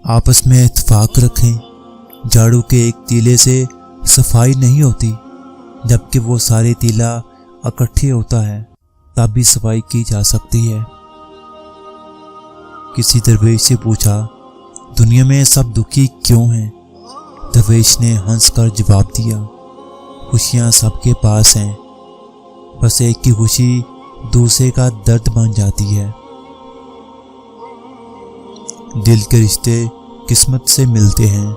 آپس میں اتفاق رکھیں۔ جھاڑو کے ایک تیلے سے صفائی نہیں ہوتی، جبکہ وہ سارے تیلا اکٹھے ہوتا ہے تب بھی صفائی کی جا سکتی ہے۔ کسی درویش سے پوچھا، دنیا میں سب دکھی کیوں ہیں؟ درویش نے ہنس کر جواب دیا، خوشیاں سب کے پاس ہیں، بس ایک کی خوشی دوسرے کا درد بن جاتی ہے۔ دل کے رشتے قسمت سے ملتے ہیں،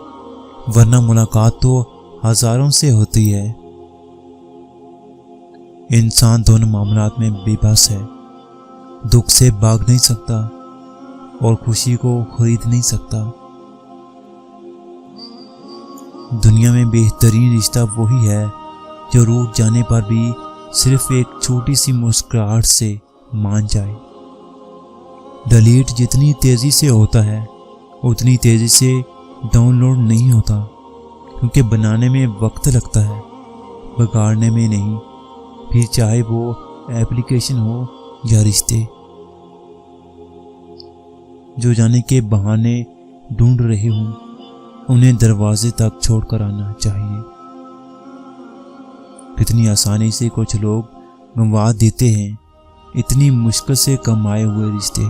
ورنہ ملاقات تو ہزاروں سے ہوتی ہے۔ انسان دونوں معاملات میں بے بس ہے، دکھ سے بھاگ نہیں سکتا اور خوشی کو خرید نہیں سکتا۔ دنیا میں بہترین رشتہ وہی ہے جو روٹھ جانے پر بھی صرف ایک چھوٹی سی مسکراہٹ سے مان جائے۔ ڈیلیٹ جتنی تیزی سے ہوتا ہے اتنی تیزی سے ڈاؤن لوڈ نہیں ہوتا، کیونکہ بنانے میں وقت لگتا ہے، بگاڑنے میں نہیں، پھر چاہے وہ ایپلیکیشن ہو یا رشتے۔ جو جانے کے بہانے ڈھونڈ رہے ہوں انہیں دروازے تک چھوڑ کر آنا چاہیے۔ کتنی آسانی سے کچھ لوگ گنوا دیتے ہیں اتنی مشکل سے کمائے ہوئے رشتے۔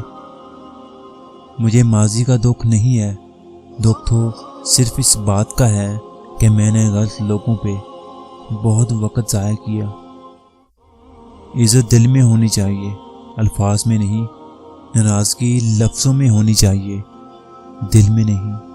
مجھے ماضی کا دکھ نہیں ہے، دکھ تو صرف اس بات کا ہے کہ میں نے غلط لوگوں پہ بہت وقت ضائع کیا۔ عزت دل میں ہونی چاہیے، الفاظ میں نہیں۔ ناراضگی لفظوں میں ہونی چاہیے، دل میں نہیں۔